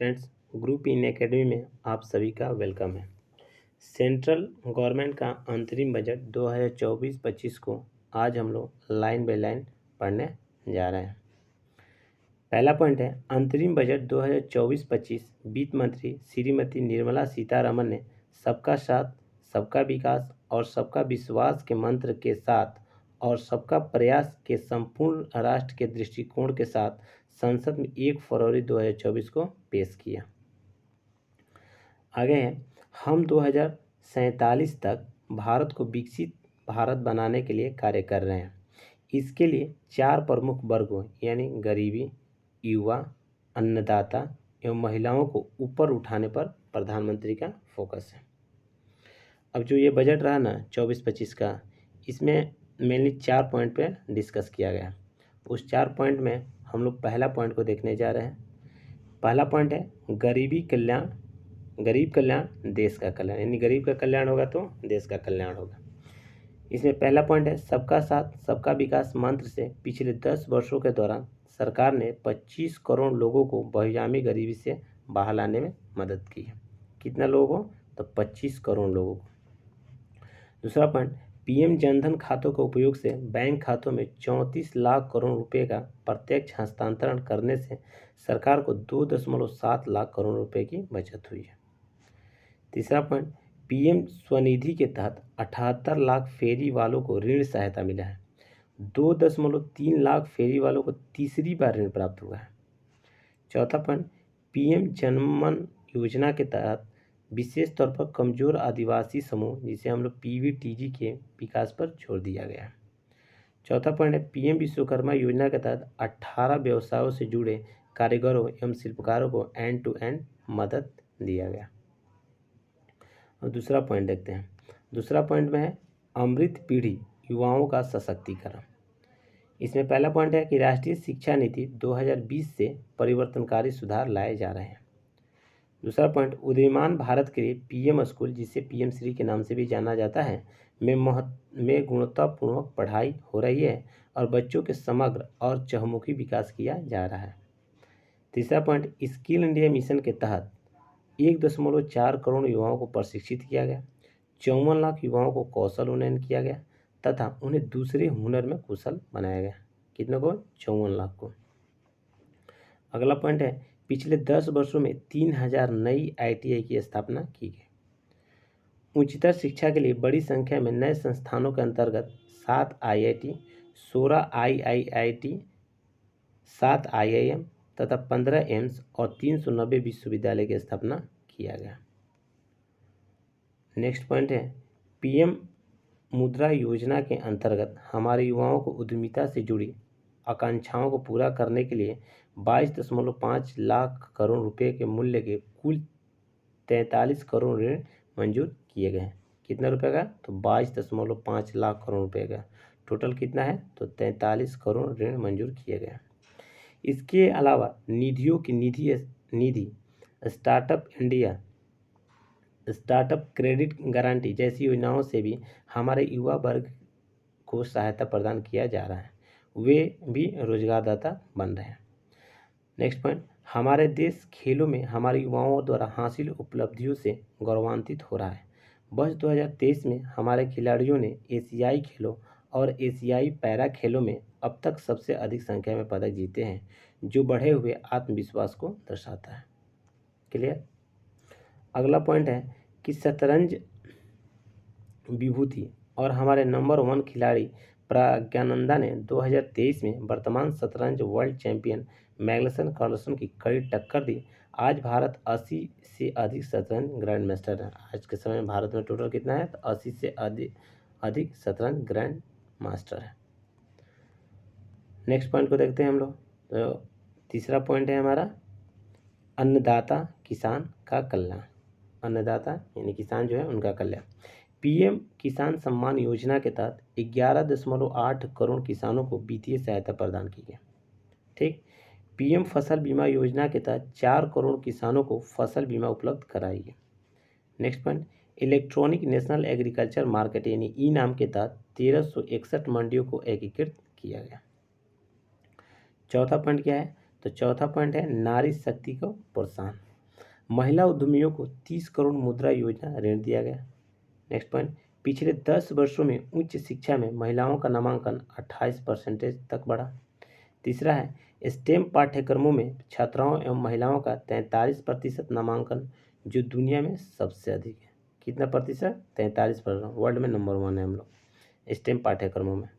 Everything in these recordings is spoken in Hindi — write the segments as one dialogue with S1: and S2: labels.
S1: फ्रेंड्स, ग्रुप इन एकेडमी में आप सभी का वेलकम है। सेंट्रल गवर्नमेंट का अंतरिम बजट 2024-25 को आज हम लोग लाइन बाय लाइन पढ़ने जा रहे हैं। पहला पॉइंट है, अंतरिम बजट 2024-25 वित्त मंत्री श्रीमती निर्मला सीतारमन ने सबका साथ, सबका विकास और सबका विश्वास के मंत्र के साथ और सबका प्रयास के संपूर्ण राष्ट्र के दृष्टिकोण के साथ संसद में 1 फरवरी 2024 को पेश किया। आगे है, हम 2047 तक भारत को विकसित भारत बनाने के लिए कार्य कर रहे हैं। इसके लिए 4 प्रमुख वर्गों यानी गरीबी, युवा, अन्नदाता एवं महिलाओं को ऊपर उठाने पर प्रधानमंत्री का फोकस है। अब जो ये बजट रहा ना 24-25 का, इसमें मेनली 4 पॉइंट पे डिस्कस किया गया। उस 4 पॉइंट में हम लोग पहला पॉइंट को देखने जा रहे हैं। पहला पॉइंट है गरीब कल्याण देश का कल्याण, यानी गरीब का कल्याण होगा तो देश का कल्याण होगा। इसमें पहला पॉइंट है, सबका साथ सबका विकास मंत्र से पिछले 10 वर्षों के दौरान सरकार ने 25 करोड़ लोगों को बहुआयामी गरीबी से बाहर लाने में मदद की है। कितना लोगों को? तो 25 करोड़ लोगों को। दूसरा पॉइंट, पीएम जनधन खातों के उपयोग से बैंक खातों में 34 लाख करोड़ रुपए का प्रत्यक्ष हस्तांतरण करने से सरकार को 2.7 लाख करोड़ रुपए की बचत हुई है। तीसरा पॉइंट, पीएम स्वनिधि के तहत 78 लाख फेरी वालों को ऋण सहायता मिला है। 2.3 लाख फेरी वालों को तीसरी बार ऋण प्राप्त हुआ है। चौथा पॉइंट, पीएम जनमन योजना के तहत विशेष तौर पर कमजोर आदिवासी समूह, जिसे हम लोग पीवीटीजी के विकास पर जोर दिया गया है। चौथा पॉइंट है, पीएम विश्वकर्मा योजना के तहत 18 व्यवसायों से जुड़े कारीगरों एवं शिल्पकारों को एंड टू एंड मदद दिया गया। और दूसरा पॉइंट देखते हैं। दूसरा पॉइंट में है अमृत पीढ़ी युवाओं का सशक्तिकरण। इसमें पहला पॉइंट है कि राष्ट्रीय शिक्षा नीति 2020 से परिवर्तनकारी सुधार लाए जा रहे हैं। दूसरा पॉइंट, उदीयमान भारत के लिए पीएम स्कूल, जिसे पीएम श्री के नाम से भी जाना जाता है, में गुणवत्तापूर्ण पढ़ाई हो रही है और बच्चों के समग्र और चहुमुखी विकास किया जा रहा है। तीसरा पॉइंट, स्किल इंडिया मिशन के तहत 1.4 करोड़ युवाओं को प्रशिक्षित किया गया। 54 लाख युवाओं को कौशल उन्नयन किया गया तथा उन्हें दूसरे हुनर में कुशल बनाया गया। कितने को? 54 लाख को। अगला पॉइंट है, पिछले 10 वर्षों में 3000 नई आईटीआई की स्थापना की गई। उच्चतर शिक्षा के लिए बड़ी संख्या में नए संस्थानों के अंतर्गत 7 आईआईटी, 16 आईआईटी, 7 आईआईएम तथा 15 एम्स और 390 विश्वविद्यालय की स्थापना किया गया। नेक्स्ट पॉइंट है, पीएम मुद्रा योजना के अंतर्गत हमारे युवाओं को उद्यमिता से जुड़ी आकांक्षाओं को पूरा करने के लिए 22.5 लाख करोड़ रुपए के मूल्य के कुल 43 करोड़ ऋण मंजूर किए गए हैं। कितना रुपए का? तो 22.5 लाख करोड़ रुपए का। टोटल कितना है? तो 43 करोड़ ऋण मंजूर किए गए हैं। इसके अलावा निधियों की Nidhi startup India, startup credit guarantee जैसी योजनाओं से भी हमारे युवा वर्ग को सहायता प्रदान किया जा रहा है। वे भी रोजगारदाता बन रहे हैं। नेक्स्ट पॉइंट, हमारे देश खेलों में हमारे युवाओं द्वारा हासिल उपलब्धियों से गौरवान्वित हो रहा है। वर्ष 2023 में हमारे खिलाड़ियों ने एशियाई खेलों और एशियाई पैरा खेलों में अब तक सबसे अधिक संख्या में पदक जीते हैं, जो बढ़े हुए आत्मविश्वास को दर्शाता है। क्लियर? अगला पॉइंट है कि शतरंज विभूति और हमारे नंबर 1 खिलाड़ी प्रज्ञानंदा ने 2023 में वर्तमान शतरंज वर्ल्ड चैंपियन मैग्नस कार्लसन की कड़ी टक्कर दी। आज भारत 80 से अधिक शतरंज ग्रैंड मास्टर है। आज के समय में भारत में टोटल कितना है? तो 80 से अधिक शतरंज ग्रैंड मास्टर है। नेक्स्ट पॉइंट को देखते हैं हम लोग। तो तीसरा पॉइंट है हमारा अन्नदाता किसान का कल्याण। अन्नदाता यानी किसान जो है उनका कल्याण। पीएम किसान सम्मान योजना के तहत 11.8 करोड़ किसानों को वित्तीय सहायता प्रदान की गई। ठीक। पीएम फसल बीमा योजना के तहत 4 करोड़ किसानों को फसल बीमा उपलब्ध कराई गई। Next point, electronic national agriculture market यानी ई नाम के तहत 1361 मंडियों को एकीकृत किया गया। चौथा पॉइंट क्या है? तो चौथा पॉइंट है नारी शक्ति को प्रोत्साहन। महिला उद्यमियों को 30 करोड़ मुद्रा योजना ऋण दिया गया। नेक्स्ट पॉइंट, पिछले 10 वर्षों में उच्च शिक्षा में महिलाओं का नामांकन 28% तक बढ़ा। तीसरा है, स्टेम पाठ्यक्रमों में छात्राओं एवं महिलाओं का 43% नामांकन, जो दुनिया में सबसे अधिक है। कितना प्रतिशत? 43%। वर्ल्ड में नंबर 1 है हम लोग स्टेम पाठ्यक्रमों में।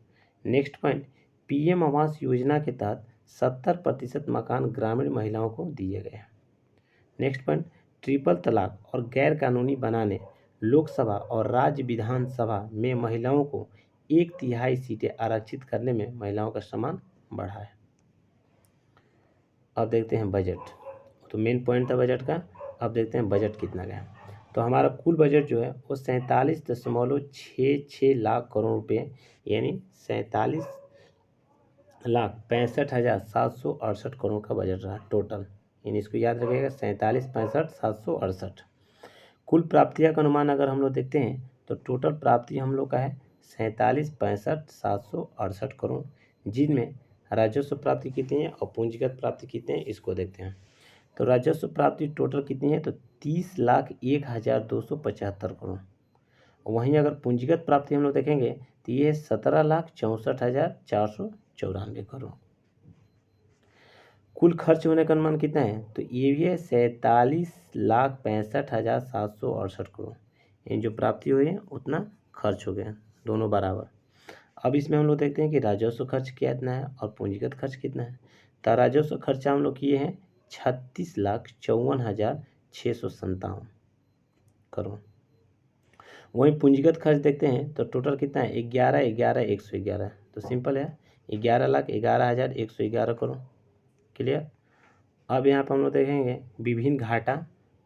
S1: Next point, PM Awas Yojana के तहत 70% मकान ग्रामीण महिलाओं को दिए गए। नेक्स्ट पॉइंट, ट्रिपल तलाक और गैर कानूनी बनाने लोकसभा और राज्य विधानसभा में महिलाओं को 1/3 सीटें आरक्षित करने में महिलाओं का सम्मान बढ़ा है। अब देखते हैं बजट। तो मेन पॉइंट था बजट का। अब देखते हैं बजट कितना गया। तो हमारा कुल बजट जो है वो 47.66 लाख करोड़ रुपये, यानी 47,65,768 करोड़ का बजट रहा टोटल। यानी इसको याद रखिएगा, 47,65,768। कुल प्राप्तियां का अनुमान अगर हम लोग देखते हैं तो टोटल प्राप्ति हम लोग का है 47,65,768 करोड़, जिनमें राजस्व प्राप्ति कितनी है और पूंजीगत प्राप्ति कितनी है इसको देखते हैं। तो राजस्व प्राप्ति टोटल कितनी है? तो 30,01,275 करोड़। वहीं अगर पूंजीगत प्राप्ति हम लोग देखेंगे तो ये 17,64,494 करोड़। कुल खर्च होने का अनुमान कितना है? तो ये भी है 47,65,768 करोड़। यानी जो प्राप्ति हुई है उतना खर्च हो गया, दोनों बराबर। अब इसमें हम लोग देखते हैं कि राजस्व खर्च कितना है और पूंजीगत खर्च कितना है। तो राजस्व खर्च हम लोग किए हैं 36,54,657 करोड़। वहीं पूंजीगत खर्च देखते हैं तो टोटल कितना है? 11,11,111। तो सिंपल है, 11,11,111 करोड़। क्लियर। अब यहाँ पर हम लोग देखेंगे विभिन्न घाटा,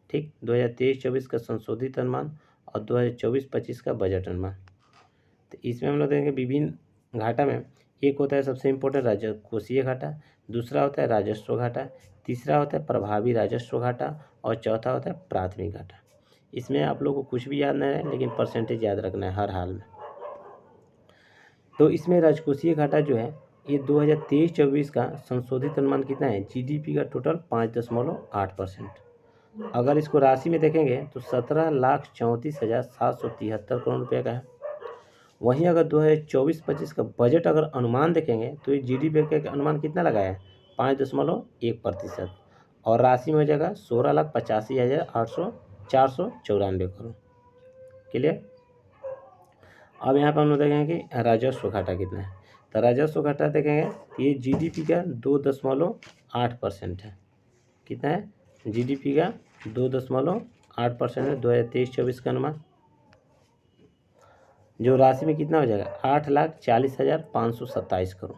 S1: ठीक, 2023-24 का संशोधित अनुमान और 2024-25 का बजट अनुमान। तो इसमें हम लोग देखेंगे विभिन्न घाटा में एक होता है सबसे इम्पोर्टेंट राजकोषीय घाटा, दूसरा होता है राजस्व घाटा, तीसरा होता है प्रभावी राजस्व घाटा और चौथा होता है प्राथमिक घाटा। इसमें आप लोगों को कुछ भी याद नहीं है, लेकिन परसेंटेज याद रखना है हर हाल में। तो इसमें राजकोषीय घाटा जो है ये 2023-24 का संशोधित अनुमान कितना है? जीडीपी का टोटल 5.8%। अगर इसको राशि में देखेंगे तो 17,34,773 करोड़ रुपये का है। वहीं अगर 2024-25 का बजट अगर अनुमान देखेंगे तो ये जीडीपी का अनुमान कितना लगाया है? 5.1%। और राशि में हो जाएगा 16,85,494 करोड़। क्लियर। अब यहाँ पर हम लोग देखेंगे कि राजस्व घाटा कितना है। तो राजस्व घाटा देखेंगे ये जीडीपी का 2.8% है। कितना है? जीडीपी का 2.8% है 2023-24 का अनुमान। जो राशि में कितना हो जाएगा? 8,40,527 करोड़।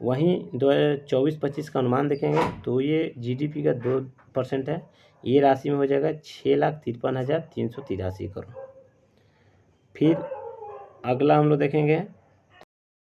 S1: वहीं 2024-25 का अनुमान देखेंगे तो ये जीडीपी का 2% है, ये राशि में हो जाएगा 6,53,383 करोड़। फिर अगला हम लोग देखेंगे